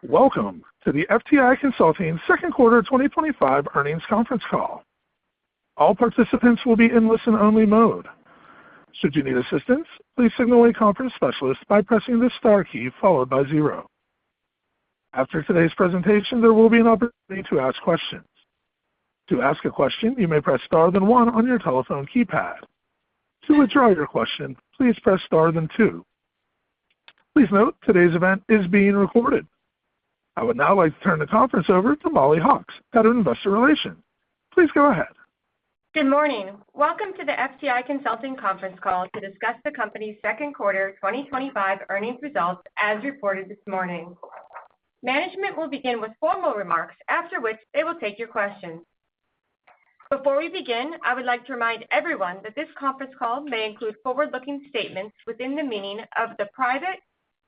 Welcome to the FTI Consulting second quarter 2025 earnings conference call. All participants will be in listen-only mode. Should you need assistance, please signal a conference specialist by pressing the star key followed by 0. After today's presentation, there will be an opportunity to ask questions. To ask a question, you may press star then 1 on your telephone keypad. To withdraw your question, please press star then 2. Please note, today's event is being recorded. I would now like to turn the conference over to Molly Hawks, Head of Investor Relations. Please go ahead. Good morning. Welcome to the FTI Consulting conference call to discuss the company's second quarter 2025 earnings results as reported this morning. Management will begin with formal remarks, after which they will take your questions. Before we begin, I would like to remind everyone that this conference call may include forward-looking statements within the meaning of the Private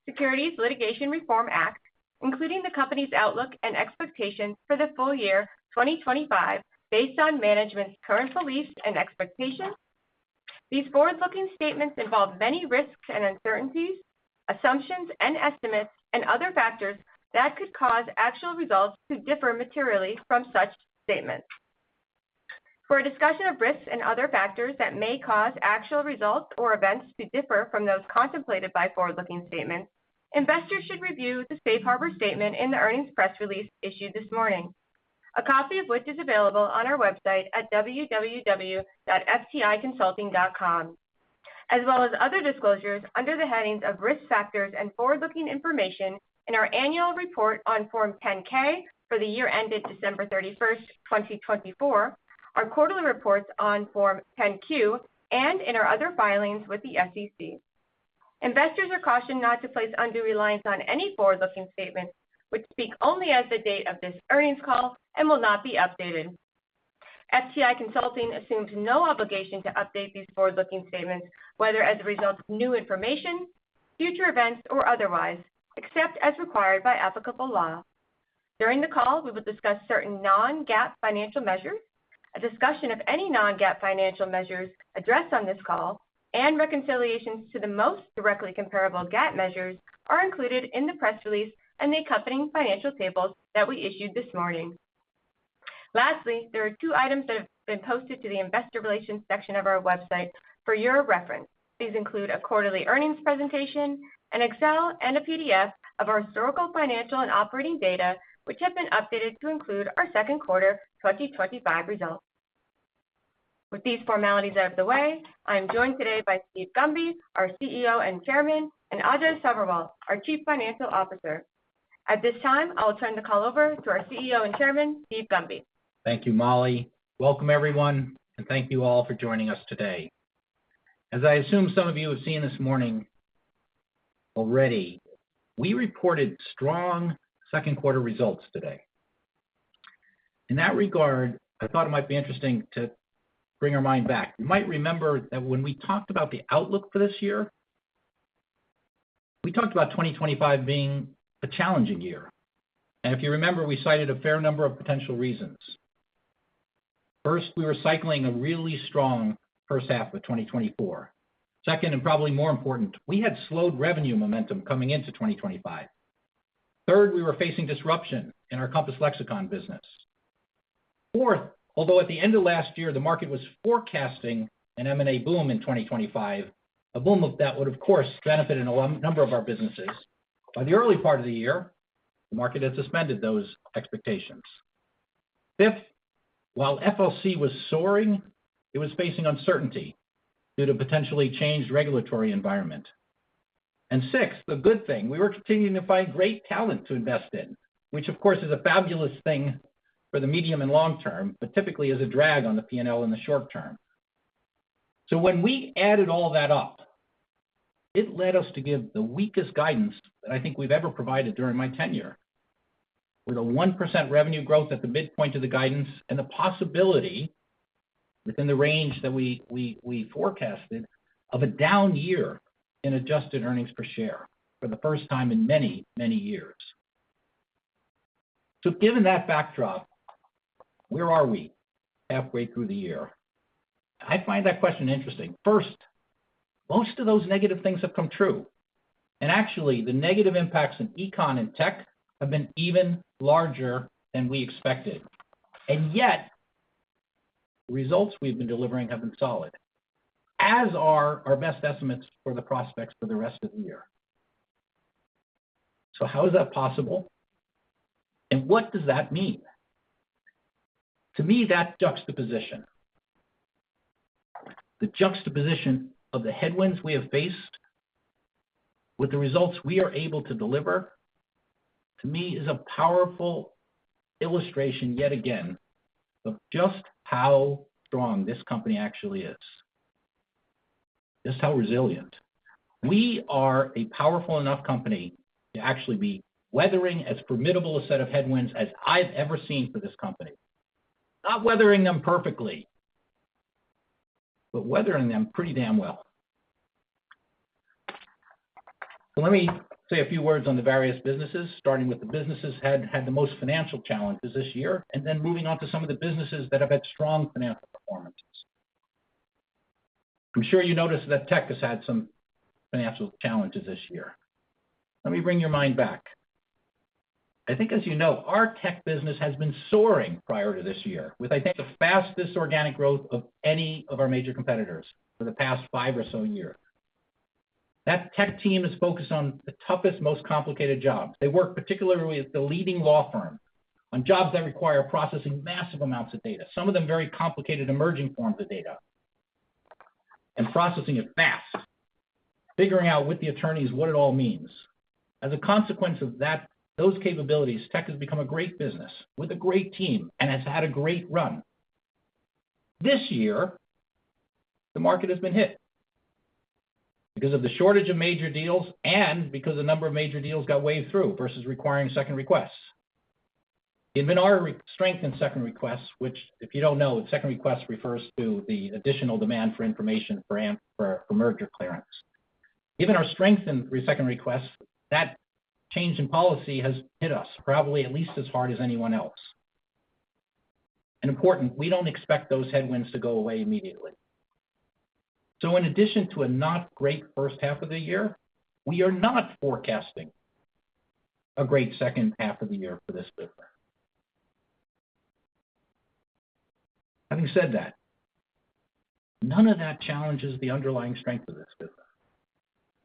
Securities Litigation Reform Act, including the company's outlook and expectations for the full year 2025 based on management's current beliefs and expectations. These forward-looking statements involve many risks and uncertainties, assumptions and estimates, and other factors that could cause actual results to differ materially from such statements. For a discussion of risks and other factors that may cause actual results or events to differ from those contemplated by forward-looking statements, investors should review the safe harbor statement in the earnings press release issued this morning, a copy of which is available on our website at www.fticonsulting.com, as well as other disclosures under the headings of risk factors and forward-looking information in our annual report on Form 10-K for the year ended December 31st, 2024, our quarterly reports on Form 10-Q, and in our other filings with the SEC. Investors are cautioned not to place undue reliance on any forward-looking statements, which speak only as the date of this earnings call and will not be updated. FTI Consulting assumes no obligation to update these forward-looking statements, whether as a result of new information, future events, or otherwise, except as required by applicable law. During the call, we will discuss certain non-GAAP financial measures. A discussion of any non-GAAP financial measures addressed on this call and reconciliations to the most directly comparable GAAP measures are included in the press release and the accompanying financial tables that we issued this morning. Lastly, there are 2 items that have been posted to the Investor Relations section of our website for your reference. These include a quarterly earnings presentation, an Excel, and a PDF of our historical financial and operating data, which have been updated to include our second quarter 2025 results. With these formalities out of the way, I am joined today by Steve Gunby, our CEO and Chairman, and Ajay Sabherwal, our Chief Financial Officer. At this time, I will turn the call over to our CEO and Chairman, Steve Gunby. Thank you, Molly. Welcome, everyone, and thank you all for joining us today. As I assume some of you have seen this morning already, we reported strong second quarter results today. In that regard, I thought it might be interesting to bring our mind back. You might remember that when we talked about the outlook for this year, we talked about 2025 being a challenging year. And if you remember, we cited a fair number of potential reasons. First, we were cycling a really strong first half of 2024. Second, and probably more important, we had slowed revenue momentum coming into 2025. Third, we were facing disruption in our Compass Lexicon business. Fourth, although at the end of last year, the market was forecasting an M&A boom in 2025, a boom that would, of course, benefit in a number of our businesses. By the early part of the year, the market had suspended those expectations. Fifth, while FLC was soaring, it was facing uncertainty due to potentially changed regulatory environment. And sixth, the good thing, we were continuing to find great talent to invest in, which, of course, is a fabulous thing for the medium and long term, but typically is a drag on the P&L in the short term. So when we added all that up, it led us to give the weakest guidance that I think we've ever provided during my tenure, with a 1% revenue growth at the midpoint of the guidance and the possibility, within the range that we forecasted, of a down year in adjusted earnings per share for the first time in many, many years. So given that backdrop, where are we halfway through the year? I find that question interesting. First, most of those negative things have come true. And actually, the negative impacts in econ and tech have been even larger than we expected. And yet, the results we've been delivering have been solid, as are our best estimates for the prospects for the rest of the year. So how is that possible? And what does that mean? To me, that juxtaposition, the juxtaposition of the headwinds we have faced with the results we are able to deliver, to me is a powerful illustration yet again of just how strong this company actually is, just how resilient. We are a powerful enough company to actually be weathering as formidable a set of headwinds as I've ever seen for this company. Not weathering them perfectly, but weathering them pretty damn well. So let me say a few words on the various businesses, starting with the businesses had the most financial challenges this year, and then moving on to some of the businesses that have had strong financial performances. I'm sure you noticed that tech has had some financial challenges this year. Let me bring your mind back. I think, as you know, our tech business has been soaring prior to this year, with, I think, the fastest organic growth of any of our major competitors for the past 5 or so years. That tech team is focused on the toughest, most complicated jobs. They work particularly with the leading law firms on jobs that require processing massive amounts of data, some of them very complicated emerging forms of data, and processing it fast, figuring out with the attorneys what it all means. As a consequence of those capabilities, tech has become a great business with a great team and has had a great run. This year, the market has been hit because of the shortage of major deals and because a number of major deals got waved through versus requiring second requests. The been our strength in second requests, which, if you don't know, second request refers to the additional demand for information for merger clearance. Given our strength in second requests, that change in policy has hit us probably at least as hard as anyone else. And important, we don't expect those headwinds to go away immediately. So in addition to a not great first half of the year, we are not forecasting a great second half of the year for this business. Having said that, none of that challenges the underlying strength of this business.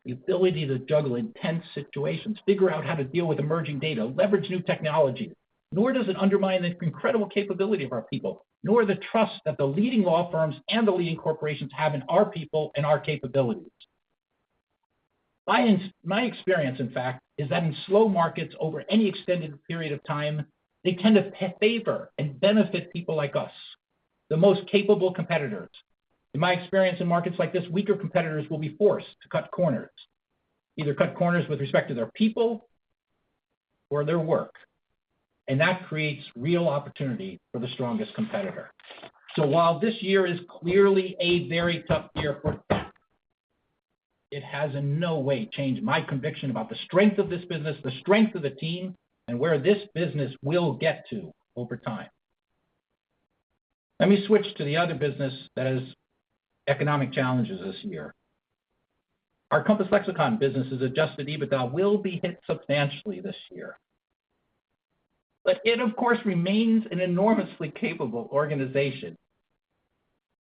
The ability to juggle intense situations, figure out how to deal with emerging data, leverage new technologies, nor does it undermine the incredible capability of our people, nor the trust that the leading law firms and the leading corporations have in our people and our capabilities. My experience, in fact, is that in slow markets over any extended period of time, they tend to favor and benefit people like us, the most capable competitors. In my experience in markets like this, weaker competitors will be forced to cut corners, either cut corners with respect to their people or their work. And that creates real opportunity for the strongest competitor. So while this year is clearly a very tough year for tech, it has in no way changed my conviction about the strength of this business, the strength of the team, and where this business will get to over time. Let me switch to the other business that has economic challenges this year. Our Compass Lexicon business's adjusted EBITDA will be hit substantially this year. But it, of course, remains an enormously capable organization.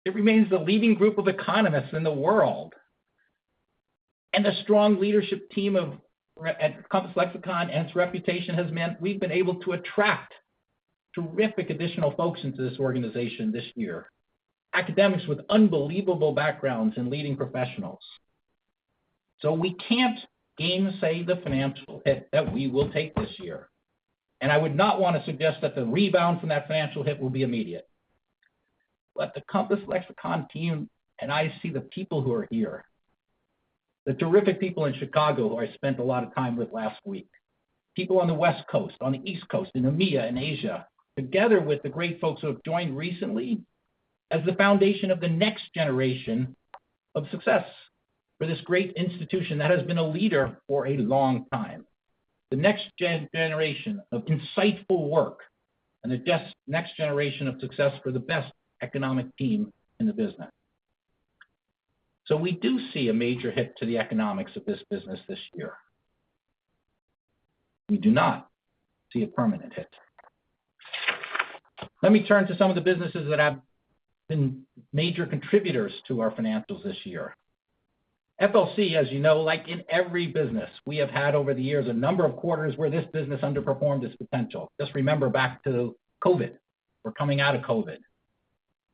It remains the leading group of economists in the world. And the strong leadership team at Compass Lexicon and its reputation has meant we've been able to attract terrific additional folks into this organization this year. Academics with unbelievable backgrounds and leading professionals. So we can't gainsay the financial hit that we will take this year. And I would not want to suggest that the rebound from that financial hit will be immediate. But the Compass Lexicon team, and I see the people who are here, the terrific people in Chicago who I spent a lot of time with last week, people on the West Coast, on the East Coast, in EMEA and Asia, together with the great folks who have joined recently, as the foundation of the next generation of success for this great institution that has been a leader for a long time. The next generation of insightful work and the next generation of success for the best economic team in the business. So we do see a major hit to the economics of this business this year. We do not see a permanent hit. Let me turn to some of the businesses that have been major contributors to our financials this year. FLC, as you know, like in every business, we have had over the years a number of quarters where this business underperformed its potential. Just remember back to COVID. We're coming out of COVID.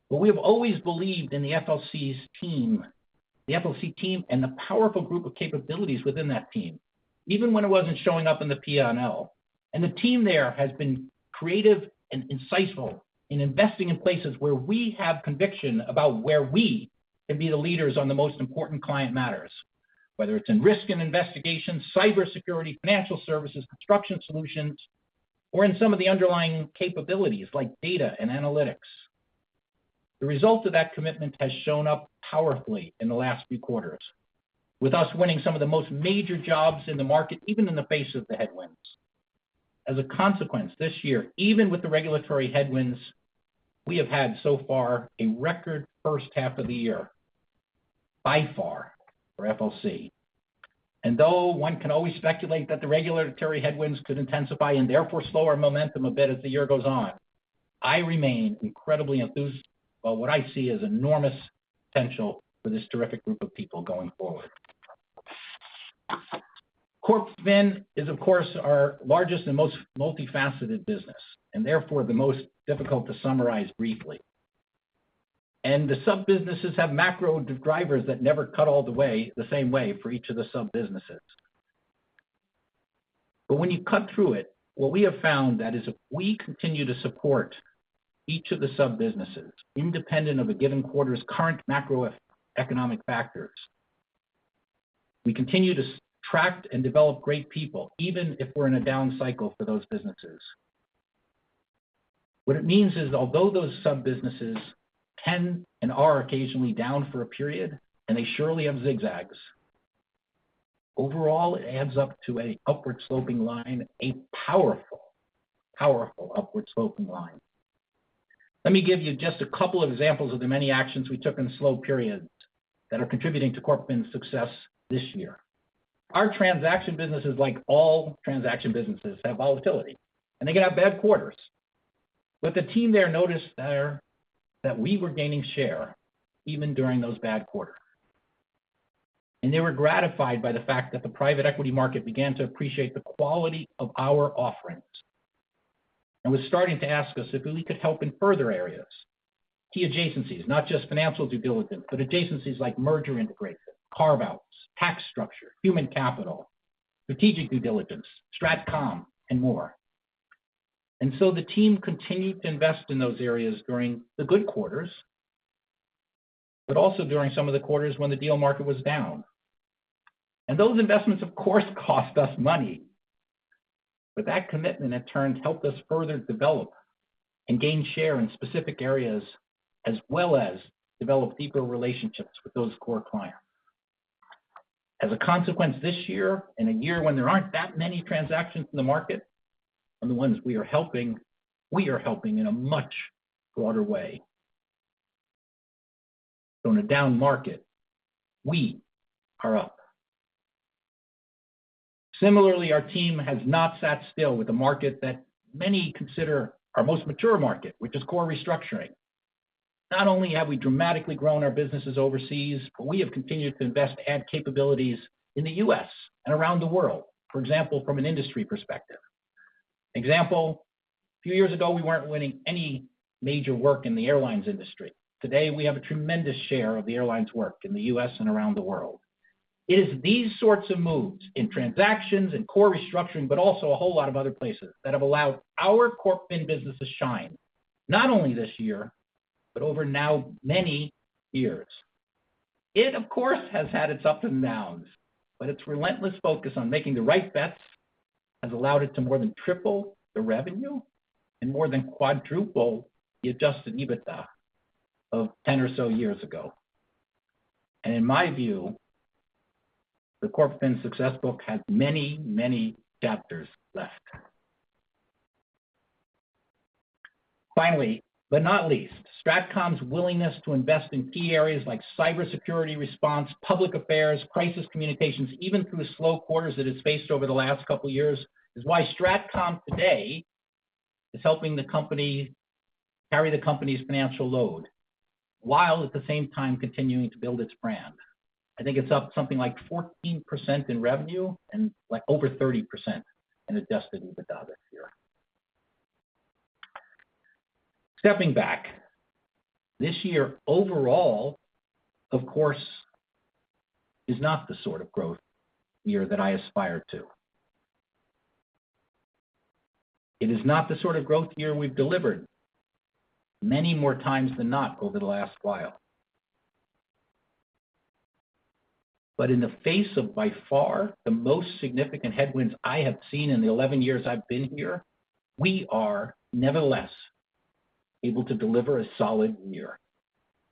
But we have always believed in the FLC team and the powerful group of capabilities within that team, even when it wasn't showing up in the P&L. And the team there has been creative and insightful in investing in places where we have conviction about where we can be the leaders on the most important client matters, whether it's in risk and investigation, cybersecurity, financial services, construction solutions, or in some of the underlying capabilities like data and analytics. The result of that commitment has shown up powerfully in the last few quarters, with us winning some of the most major jobs in the market, even in the face of the headwinds. As a consequence, this year, even with the regulatory headwinds, we have had so far a record first half of the year, by far, for FLC. And though one can always speculate that the regulatory headwinds could intensify and therefore slow our momentum a bit as the year goes on, I remain incredibly enthused about what I see as enormous potential for this terrific group of people going forward. CorpFin is, of course, our largest and most multifaceted business, and therefore the most difficult to summarize briefly. And the sub-businesses have macro drivers that never cut all the same way for each of the sub-businesses. But when you cut through it, what we have found that is if we continue to support each of the sub-businesses, independent of a given quarter's current macroeconomic factors, we continue to attract and develop great people, even if we're in a down cycle for those businesses. What it means is, although those sub-businesses can and are occasionally down for a period, and they surely have zigzags, overall it adds up to a upward sloping line, a powerful upward sloping line. Let me give you just a couple of examples of the many actions we took in slow periods that are contributing to CorpFin's success this year. Our transaction businesses, like all transaction businesses, have volatility, and they can have bad quarters. But the team there noticed that we were gaining share even during those bad quarters. And they were gratified by the fact that the private equity market began to appreciate the quality of our offerings and was starting to ask us if we could help in further areas, key adjacencies, not just financial due diligence, but adjacencies like merger integration, carve-outs, tax structure, human capital, strategic due diligence, StratCom, and more. And so the team continued to invest in those areas during the good quarters, but also during some of the quarters when the deal market was down. And those investments, of course, cost us money. But that commitment, in turn, helped us further develop and gain share in specific areas, as well as develop deeper relationships with those core clients. As a consequence, this year, in a year when there aren't that many transactions in the market, and the ones we are helping in a much broader way. So in a down market, we are up. Similarly, our team has not sat still with a market that many consider our most mature market, which is core restructuring. Not only have we dramatically grown our businesses overseas, but we have continued to invest to add capabilities in the U.S. and around the world, for example, from an industry perspective. Example, a few years ago, we weren't winning any major work in the airlines industry. Today, we have a tremendous share of the airlines work in the U.S. and around the world. It is these sorts of moves in transactions and core restructuring, but also a whole lot of other places that have allowed our CorpFin business to shine, not only this year, but over now many years. It, of course, has had its ups and downs, but its relentless focus on making the right bets has allowed it to more than triple the revenue and more than quadruple the adjusted EBITDA of 10 or so years ago. And in my view, the CorpFin success book has many, many chapters left. Finally, but not least, StratCom's willingness to invest in key areas like cybersecurity response, public affairs, crisis communications, even through the slow quarters that it's faced over the last couple of years, is why StratCom today is helping the company carry the company's financial load, while at the same time continuing to build its brand. I think it's up something like 14% in revenue and like over 30% in adjusted EBITDA this year. Stepping back, this year overall, of course, is not the sort of growth year that I aspire to. It is not the sort of growth year we've delivered many more times than not over the last while. But in the face of by far the most significant headwinds I have seen in the 11 years I've been here, we are nevertheless able to deliver a solid year.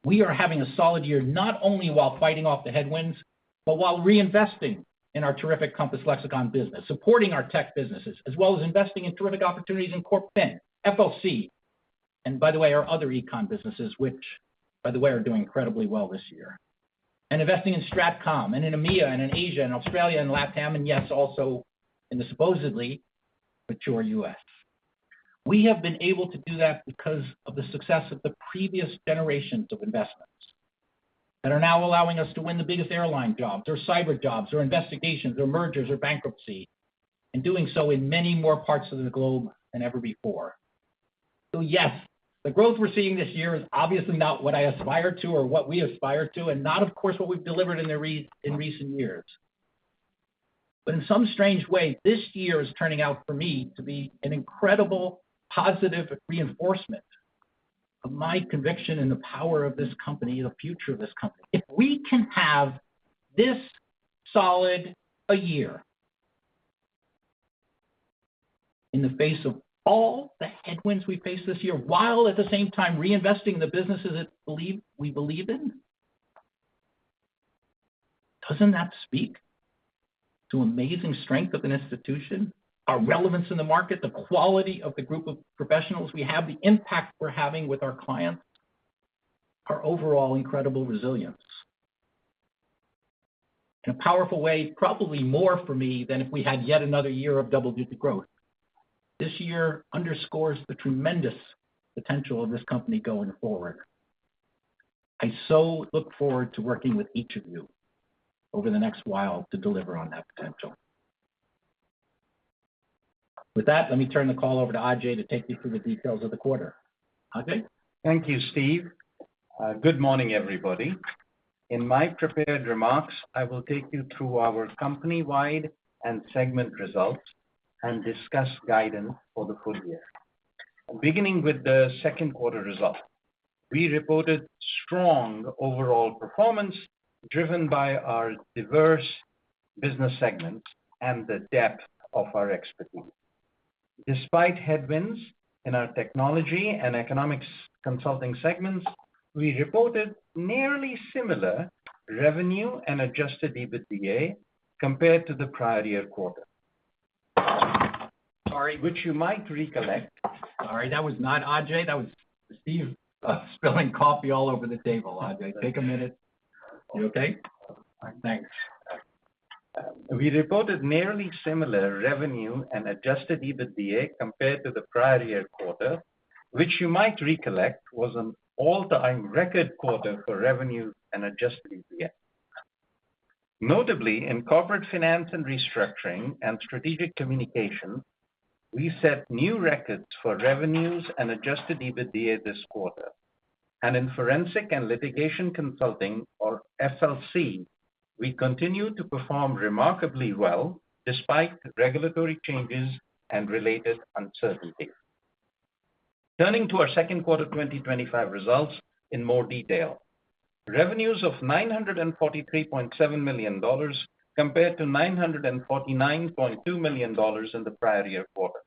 We are having a solid year not only while fighting off the headwinds, but while reinvesting in our terrific Compass Lexicon business, supporting our tech businesses, as well as investing in terrific opportunities in CorpFin, FLC, and by the way, our other econ businesses, which, by the way, are doing incredibly well this year. And investing in StratCom, and in EMEA, and in Asia, and Australia, and LATAM, and yes, also in the supposedly mature U.S. We have been able to do that because of the success of the previous generations of investments that are now allowing us to win the biggest airline jobs, or cyber jobs, or investigations, or mergers, or bankruptcy, and doing so in many more parts of the globe than ever before. So yes, the growth we're seeing this year is obviously not what I aspire to or what we aspire to, and not, of course, what we've delivered in recent years. But in some strange way, this year is turning out for me to be an incredible positive reinforcement of my conviction in the power of this company, the future of this company. If we can have this solid a year in the face of all the headwinds we face this year, while at the same time reinvesting in the businesses that we believe in, doesn't that speak to amazing strength of an institution, our relevance in the market, the quality of the group of professionals we have, the impact we're having with our clients, our overall incredible resilience? In a powerful way, probably more for me than if we had yet another year of double-digit growth. This year underscores the tremendous potential of this company going forward. I so look forward to working with each of you over the next while to deliver on that potential. With that, let me turn the call over to Ajay to take you through the details of the quarter. Ajay? Thank you, Steve. Good morning, everybody. In my prepared remarks, I will take you through our company-wide and segment results and discuss guidance for the full year. Beginning with the second quarter results, we reported strong overall performance driven by our diverse business segments and the depth of our expertise. Despite headwinds in our technology and economics consulting segments, we reported nearly similar revenue and adjusted EBITDA compared to the prior year quarter. Sorry. Which you might recollect. Sorry, that was not Ajay. That was Steve spilling coffee all over the table. Ajay, take a minute. You okay? Thanks. We reported nearly similar revenue and adjusted EBITDA compared to the prior year quarter, which you might recollect was an all-time record quarter for revenue and adjusted EBITDA. Notably, in corporate finance and restructuring and strategic communication, we set new records for revenues and adjusted EBITDA this quarter. And in forensic and litigation consulting, or FLC, we continue to perform remarkably well despite regulatory changes and related uncertainty. Turning to our second quarter 2025 results in more detail. Revenues of $943.7 million compared to $949.2 million in the prior year quarter.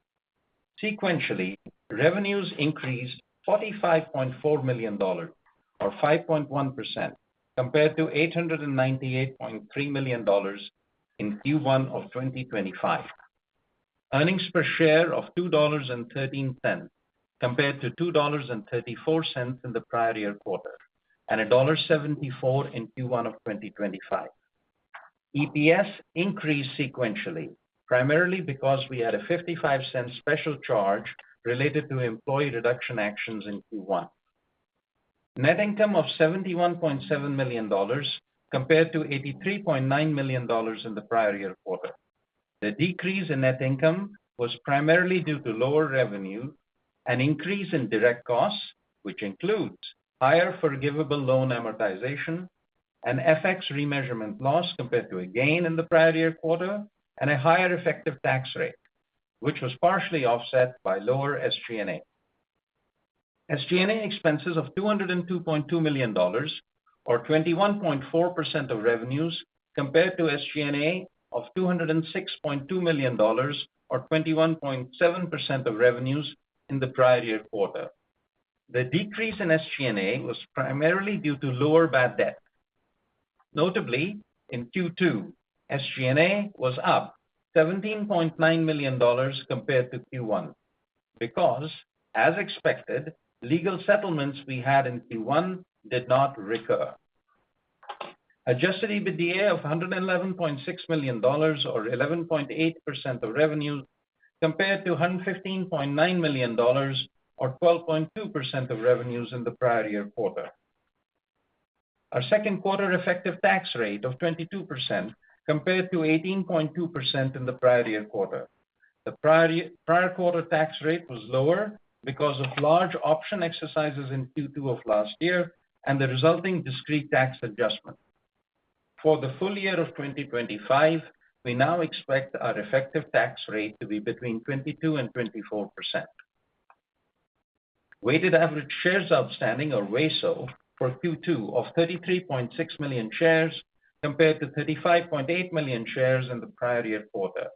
Sequentially, revenues increased $45.4 million, or 5.1%, compared to $898.3 million in Q1 of 2025. Earnings per share of $2.13 compared to $2.34 in the prior year quarter, and $1.74 in Q1 of 2025. EPS increased sequentially primarily because we had a 55-cent special charge related to employee reduction actions in Q1. Net income of $71.7 million compared to $83.9 million in the prior year quarter. The decrease in net income was primarily due to lower revenue, an increase in direct costs, which includes higher forgivable loan amortization, an FX remeasurement loss compared to a gain in the prior year quarter, and a higher effective tax rate, which was partially offset by lower SG&A. SG&A expenses of $202.2 million, or 21.4% of revenues, compared to SG&A of $206.2 million, or 21.7% of revenues in the prior year quarter. The decrease in SG&A was primarily due to lower bad debt. Notably, in Q2, SG&A was up $17.9 million compared to Q1 because, as expected, legal settlements we had in Q1 did not recur. Adjusted EBITDA of $111.6 million, or 11.8% of revenue, compared to $115.9 million, or 12.2% of revenues in the prior year quarter. Our second quarter effective tax rate of 22% compared to 18.2% in the prior year quarter. The prior quarter tax rate was lower because of large option exercises in Q2 of last year and the resulting discrete tax adjustment. For the full year of 2025, we now expect our effective tax rate to be between 22 and 24%. Weighted average shares outstanding, or WASO, for Q2 of 33.6 million shares compared to 35.8 million shares in the prior year quarter,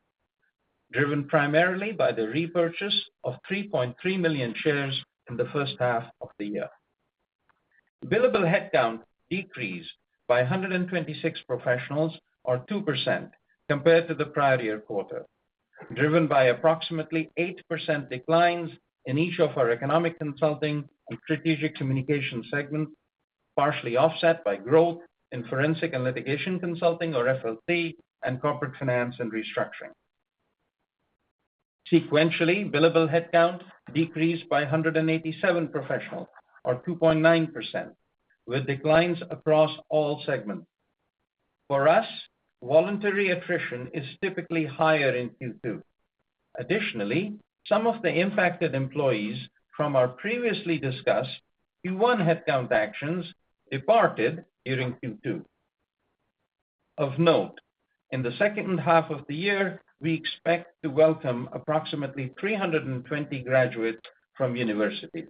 driven primarily by the repurchase of 3.3 million shares in the first half of the year. Billable headcount decreased by 126 professionals, or 2%, compared to the prior year quarter, driven by approximately 8% declines in each of our economic consulting and strategic communication segments, partially offset by growth in forensic and litigation consulting, or FLC, and corporate finance and restructuring. Sequentially, billable headcount decreased by 187 professionals, or 2.9%, with declines across all segments. For us, voluntary attrition is typically higher in Q2. Additionally, some of the impacted employees from our previously discussed Q1 headcount actions departed during Q2. Of note, in the second half of the year, we expect to welcome approximately 320 graduates from universities.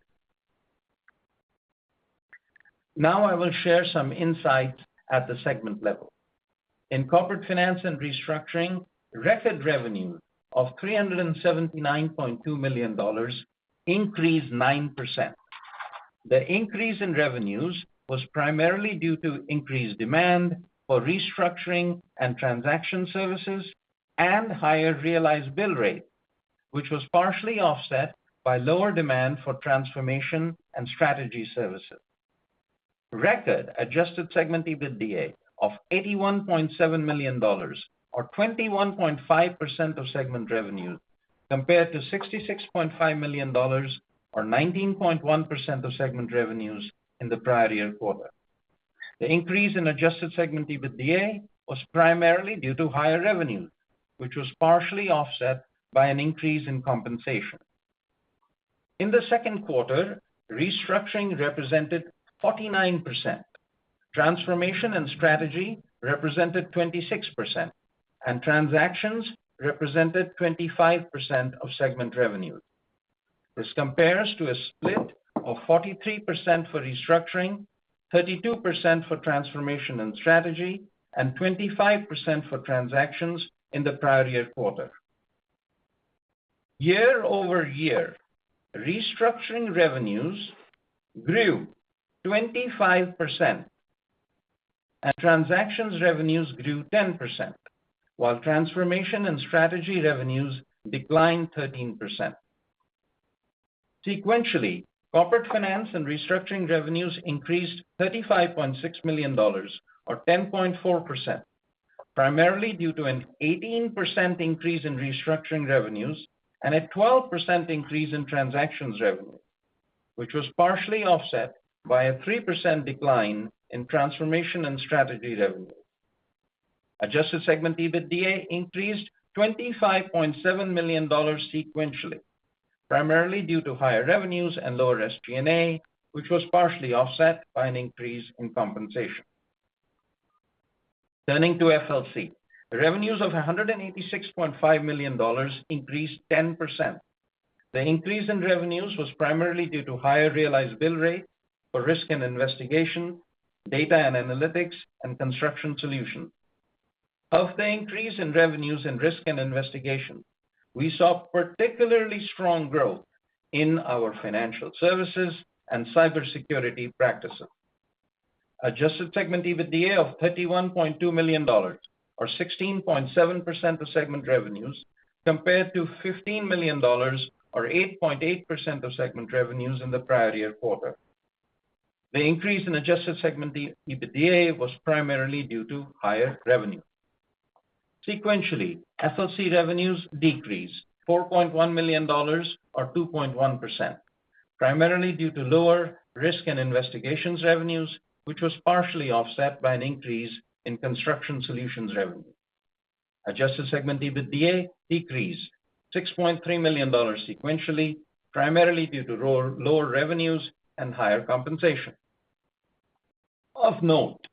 Now I will share some insights at the segment level. In corporate finance and restructuring, record revenue of $379.2 million increased 9%. The increase in revenues was primarily due to increased demand for restructuring and transaction services and higher realized bill rate, which was partially offset by lower demand for transformation and strategy services. Record adjusted segment EBITDA of $81.7 million, or 21.5% of segment revenue, compared to $66.5 million, or 19.1% of segment revenues in the prior year quarter. The increase in adjusted segment EBITDA was primarily due to higher revenue, which was partially offset by an increase in compensation. In the second quarter, restructuring represented 49%, transformation and strategy represented 26%, and transactions represented 25% of segment revenue. This compares to a split of 43% for restructuring, 32% for transformation and strategy, and 25% for transactions in the prior year quarter. Year over year, restructuring revenues grew 25%, and transactions revenues grew 10%, while transformation and strategy revenues declined 13%. Sequentially, corporate finance and restructuring revenues increased $35.6 million, or 10.4%, primarily due to an 18% increase in restructuring revenues and a 12% increase in transactions revenue, which was partially offset by a 3% decline in transformation and strategy revenue. Adjusted segment EBITDA increased $25.7 million sequentially, primarily due to higher revenues and lower SG&A, which was partially offset by an increase in compensation. Turning to FLC, revenues of $186.5 million increased 10%. The increase in revenues was primarily due to higher realized bill rate for risk and investigation, data and analytics, and construction solutions. Of the increase in revenues in risk and investigation, we saw particularly strong growth in our financial services and cybersecurity practices. Adjusted segment EBITDA of $31.2 million, or 16.7% of segment revenues, compared to $15 million, or 8.8% of segment revenues in the prior year quarter. The increase in adjusted segment EBITDA was primarily due to higher revenue. Sequentially, FLC revenues decreased $4.1 million, or 2.1%, primarily due to lower risk and investigations revenues, which was partially offset by an increase in construction solutions revenue. Adjusted segment EBITDA decreased $6.3 million sequentially, primarily due to lower revenues and higher compensation. Of note,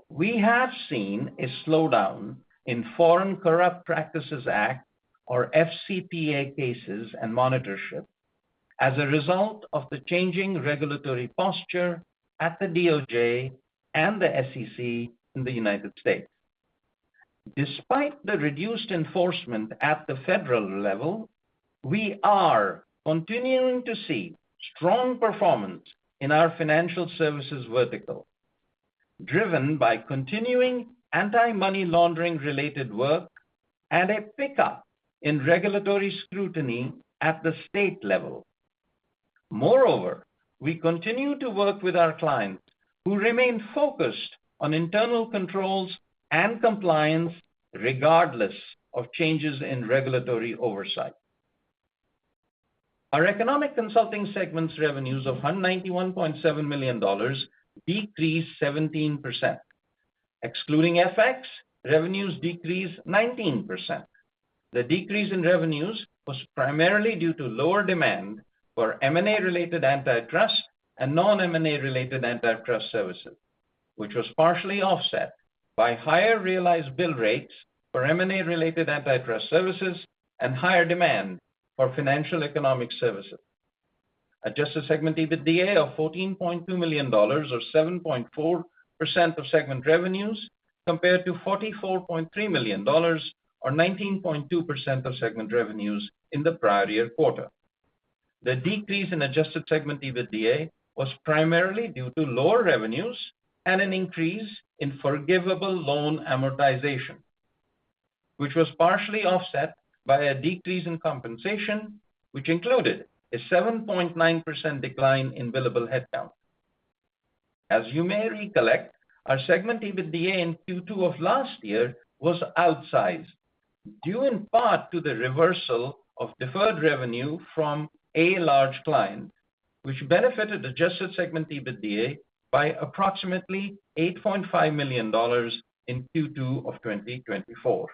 we have seen a slowdown in Foreign Corrupt Practices Act, or FCPA cases and monitorship as a result of the changing regulatory posture at the DOJ and the SEC in the United States. Despite the reduced enforcement at the federal level, we are continuing to see strong performance in our financial services vertical, driven by continuing anti-money laundering related work and a pickup in regulatory scrutiny at the state level. Moreover, we continue to work with our clients who remain focused on internal controls and compliance regardless of changes in regulatory oversight. Our economic consulting segment's revenues of $191.7 million decreased 17%. Excluding FX, revenues decreased 19%. The decrease in revenues was primarily due to lower demand for M&A-related antitrust and non-M&A-related antitrust services, which was partially offset by higher realized bill rates for M&A-related antitrust services and higher demand for financial economic services. Adjusted segment EBITDA of $14.2 million, or 7.4% of segment revenues, compared to $44.3 million, or 19.2% of segment revenues in the prior year quarter. The decrease in adjusted segment EBITDA was primarily due to lower revenues and an increase in forgivable loan amortization, which was partially offset by a decrease in compensation, which included a 7.9% decline in billable headcount. As you may recollect, our segment EBITDA in Q2 of last year was outsized, due in part to the reversal of deferred revenue from a large client, which benefited adjusted segment EBITDA by approximately $8.5 million in Q2 of 2024.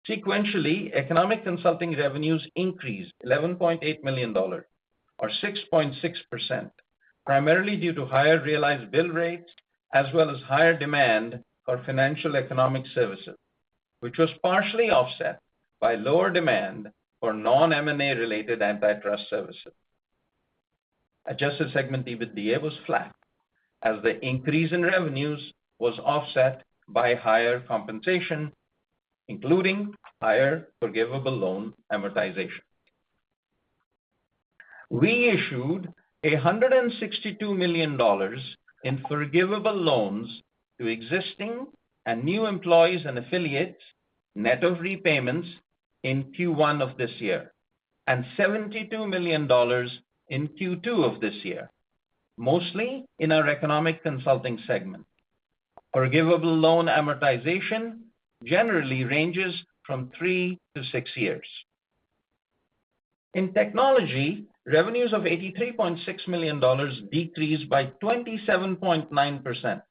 Sequentially, economic consulting revenues increased $11.8 million, or 6.6%, primarily due to higher realized bill rates as well as higher demand for financial economic services, which was partially offset by lower demand for non-M&A related antitrust services. Adjusted segment EBITDA was flat, as the increase in revenues was offset by higher compensation, including higher forgivable loan amortization. We issued $162 million in forgivable loans to existing and new employees and affiliates, net of repayments, in Q1 of this year, and $72 million in Q2 of this year, mostly in our economic consulting segment. Forgivable loan amortization generally ranges from 3 to 6 years. In technology, revenues of $83.6 million decreased by 27.9%.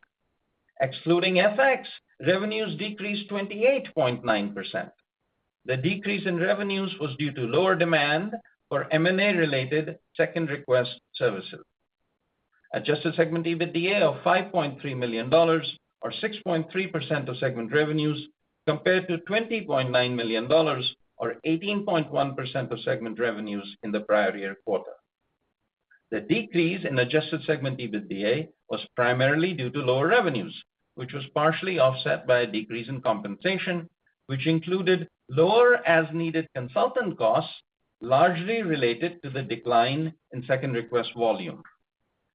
Excluding FX, revenues decreased 28.9%. The decrease in revenues was due to lower demand for M&A-related second request services. Adjusted segment EBITDA of $5.3 million, or 6.3% of segment revenues, compared to $20.9 million, or 18.1% of segment revenues in the prior year quarter. The decrease in adjusted segment EBITDA was primarily due to lower revenues, which was partially offset by a decrease in compensation, which included lower as-needed consultant costs, largely related to the decline in second request volume,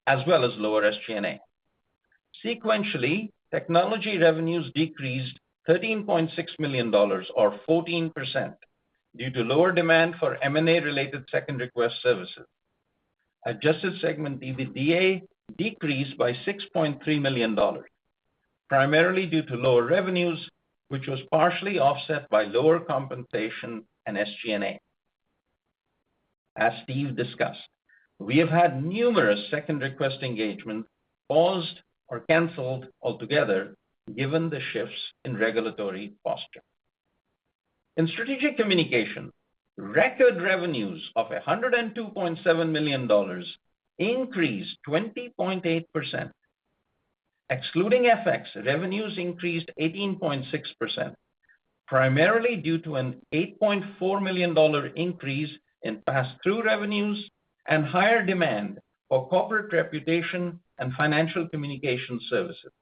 as well as lower SG&A. Sequentially, technology revenues decreased $13.6 million, or 14%, due to lower demand for M&A-related second request services. Adjusted segment EBITDA decreased by $6.3 million, primarily due to lower revenues, which was partially offset by lower compensation and SG&A. As Steve discussed, we have had numerous second request engagements paused or canceled altogether given the shifts in regulatory posture. In strategic communication, record revenues of $102.7 million increased 20.8%. Excluding FX, revenues increased 18.6%, primarily due to an $8.4 million increase in pass-through revenues and higher demand for corporate reputation and financial communication services.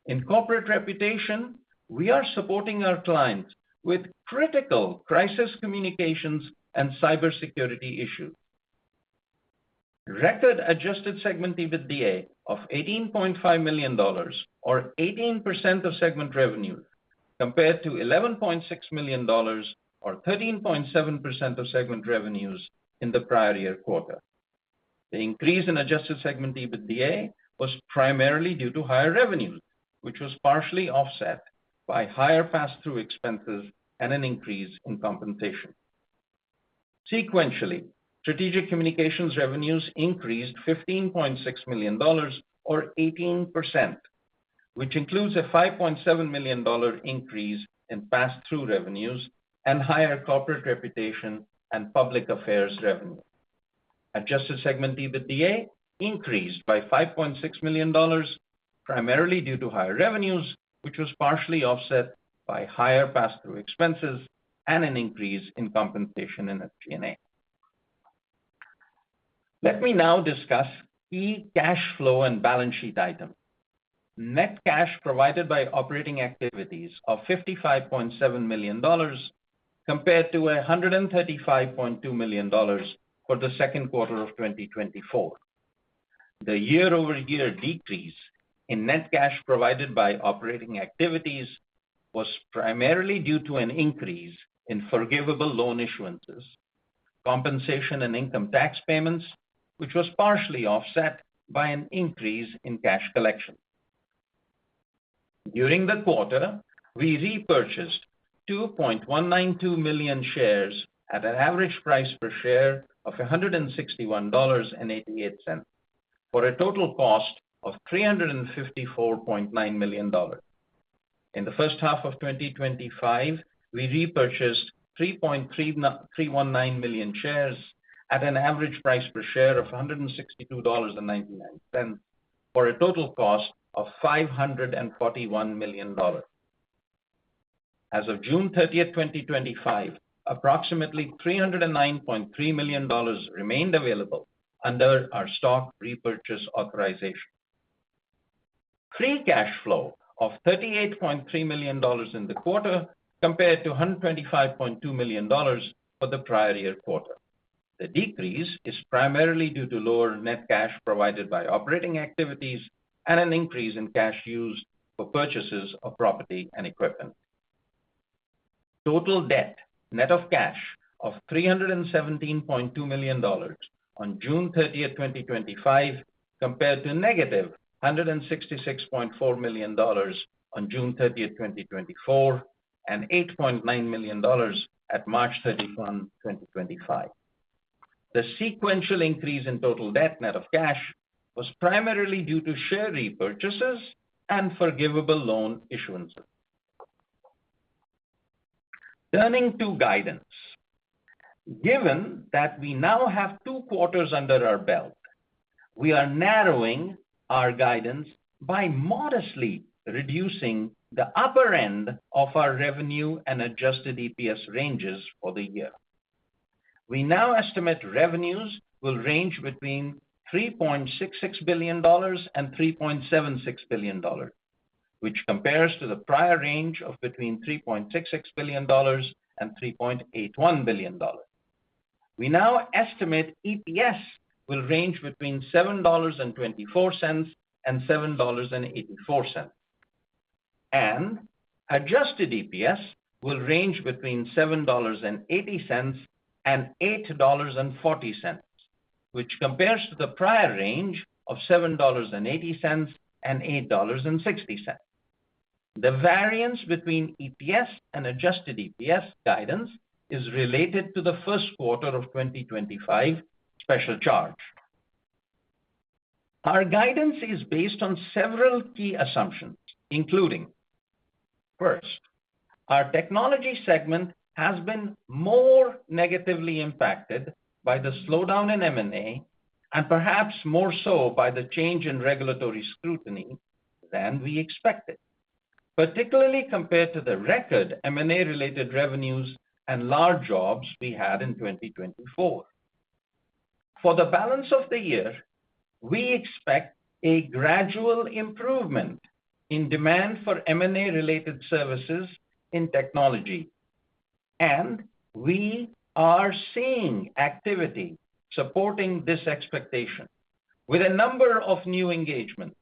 In corporate reputation, we are supporting our clients with critical crisis communications and cybersecurity issues. Record adjusted segment EBITDA of $18.5 million, or 18% of segment revenue, compared to $11.6 million, or 13.7% of segment revenues in the prior year quarter. The increase in adjusted segment EBITDA was primarily due to higher revenues, which was partially offset by higher pass-through expenses and an increase in compensation. Sequentially, strategic communications revenues increased $15.6 million, or 18%, which includes a $5.7 million increase in pass-through revenues and higher corporate reputation and public affairs revenue. Adjusted segment EBITDA increased by $5.6 million, primarily due to higher revenues, which was partially offset by higher pass-through expenses and an increase in compensation and SG&A. Let me now discuss key cash flow and balance sheet items. Net cash provided by operating activities of $55.7 million compared to $135.2 million for the second quarter of 2024. The year-over-year decrease in net cash provided by operating activities was primarily due to an increase in forgivable loan issuances, compensation and income tax payments, which was partially offset by an increase in cash collection. During the quarter, we repurchased 2.192 million shares at an average price per share of $161.88 for a total cost of $354.9 million. In the first half of 2025, we repurchased 3.319 million shares at an average price per share of $162.99 for a total cost of $541 million. As of June 30, 2025, approximately $309.3 million remained available under our stock repurchase authorization. Free cash flow of $38.3 million in the quarter compared to $125.2 million for the prior year quarter. The decrease is primarily due to lower net cash provided by operating activities and an increase in cash used for purchases of property and equipment. Total debt, net of cash, of $317.2 million on June 30, 2025, compared to negative $166.4 million on June 30th, 2024, and $8.9 million at March 31, 2025. The sequential increase in total debt net of cash was primarily due to share repurchases and forgivable loan issuances. Turning to guidance. Given that we now have 2 quarters under our belt, we are narrowing our guidance by modestly reducing the upper end of our revenue and adjusted EPS ranges for the year. We now estimate revenues will range between $3.66 billion and $3.76 billion, which compares to the prior range of between $3.66 billion and $3.81 billion. We now estimate EPS will range between $7.24 and $7.84, and adjusted EPS will range between $7.80 and $8.40, which compares to the prior range of $7.80 and $8.60. The variance between EPS and adjusted EPS guidance is related to the first quarter of 2025 special charge. Our guidance is based on several key assumptions, including, first, our technology segment has been more negatively impacted by the slowdown in M&A and perhaps more so by the change in regulatory scrutiny than we expected, particularly compared to the record M&A-related revenues and large jobs we had in 2024. For the balance of the year, we expect a gradual improvement in demand for M&A-related services in technology, and we are seeing activity supporting this expectation with a number of new engagements,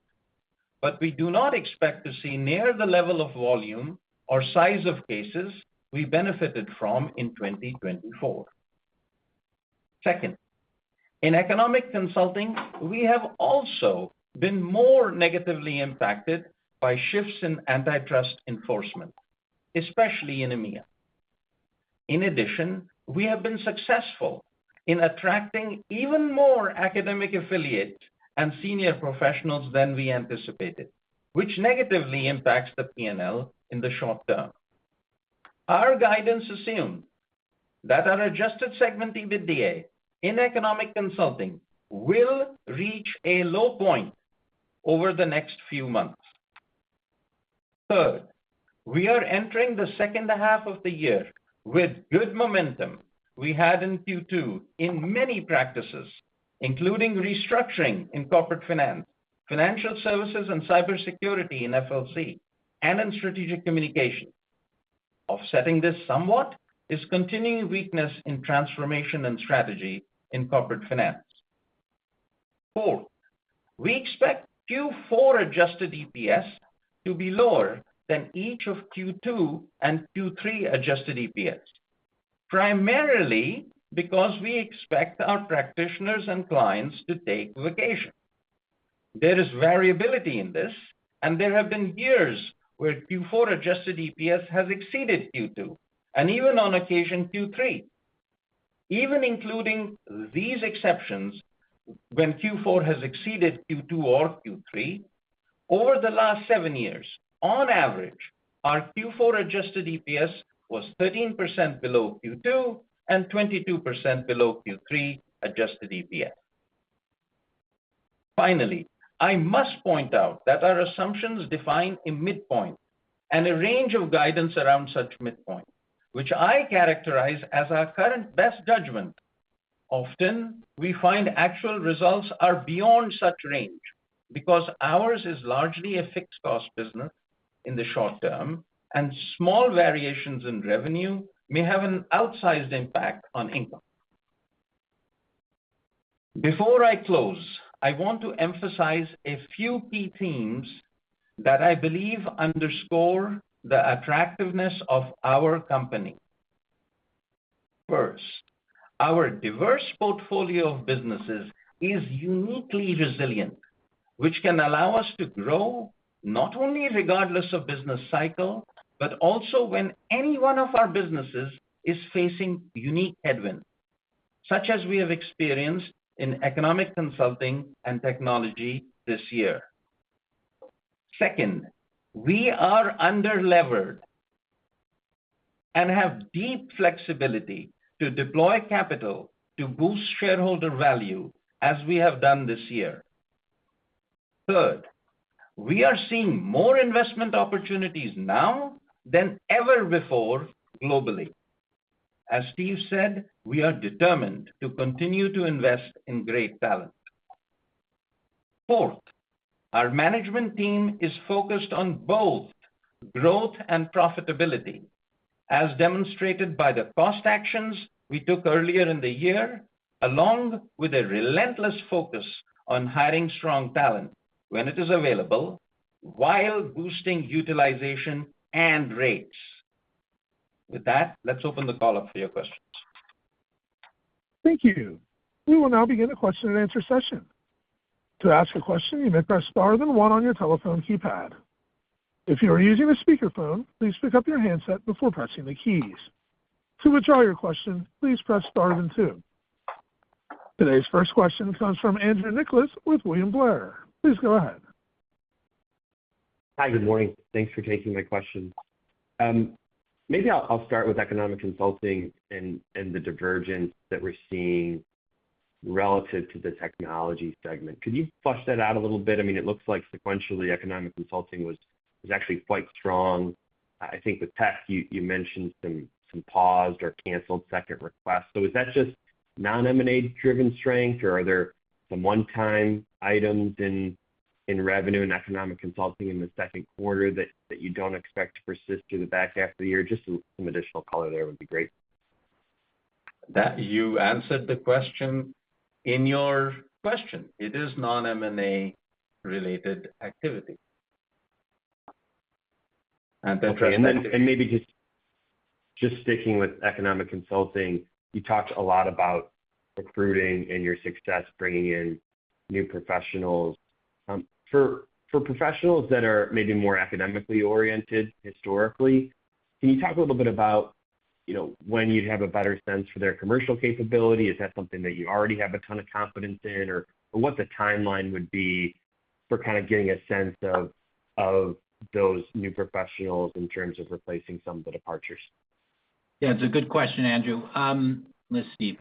but we do not expect to see near the level of volume or size of cases we benefited from in 2024. Second, in economic consulting, we have also been more negatively impacted by shifts in antitrust enforcement, especially in EMEA. In addition, we have been successful in attracting even more academic affiliates and senior professionals than we anticipated, which negatively impacts the P&L in the short term. Our guidance assumes that our adjusted segment EBITDA in economic consulting will reach a low point over the next few months. Third, we are entering the second half of the year with good momentum we had in Q2 in many practices, including restructuring in corporate finance, financial services and cybersecurity in FLC, and in strategic communication. Offsetting this somewhat is continuing weakness in transformation and strategy in corporate finance. Fourth, we expect Q4 adjusted EPS to be lower than each of Q2 and Q3 adjusted EPS, primarily because we expect our practitioners and clients to take vacation. There is variability in this, and there have been years where Q4 adjusted EPS has exceeded Q2, and even on occasion Q3. Even including these exceptions, when Q4 has exceeded Q2 or Q3, over the last 7 years, on average, our Q4 adjusted EPS was 13% below Q2 and 22% below Q3 adjusted EPS. Finally, I must point out that our assumptions define a midpoint and a range of guidance around such midpoint, which I characterize as our current best judgment. Often, we find actual results are beyond such range because ours is largely a fixed cost business in the short term, and small variations in revenue may have an outsized impact on income. Before I close, I want to emphasize a few key themes that I believe underscore the attractiveness of our company. First, our diverse portfolio of businesses is uniquely resilient which can allow us to grow not only regardless of business cycle, but also when any one of our businesses is facing unique headwinds, such as we have experienced in economic consulting and technology this year. Second, we are underlevered and have deep flexibility to deploy capital to boost shareholder value as we have done this year. Third, we are seeing more investment opportunities now than ever before globally. As Steve said, we are determined to continue to invest in great talent. Fourth, our management team is focused on both growth and profitability, as demonstrated by the cost actions we took earlier in the year, along with a relentless focus on hiring strong talent when it is available, while boosting utilization and rates. With that, let's open the call up for your questions. Thank you. We will now begin the question and answer session. To ask a question, you may press star then one on your telephone keypad. If you are using a speakerphone, please pick up your handset before pressing the keys. To withdraw your question, please press star then two. Today's first question comes from Andrew Nicholas with William Blair. Please go ahead. Hi, good morning. Thanks for taking my question. Maybe I'll start with economic consulting and the divergence that we're seeing relative to the technology segment. Could you flesh that out a little bit? I mean, it looks like sequentially economic consulting was actually quite strong. I think with tech, you mentioned some paused or canceled second requests. So is that just non-M&A driven strength, or are there some one-time items in revenue and economic consulting in the second quarter that you don't expect to persist through the back half of the year? Just some additional color there would be great. That you answered the question in your question. It is non-M&A related activity. Okay, and maybe just sticking with economic consulting, you talked a lot about recruiting and your success bringing in new professionals. For professionals that are maybe more academically oriented historically, can you talk a little bit about, when you'd have a better sense for their commercial capability? Is that something that you already have a ton of confidence in, or what the timeline would be for kind of getting a sense of those new professionals in terms of replacing some of the departures? Yeah, it's a good question, Andrew. Let's Steve.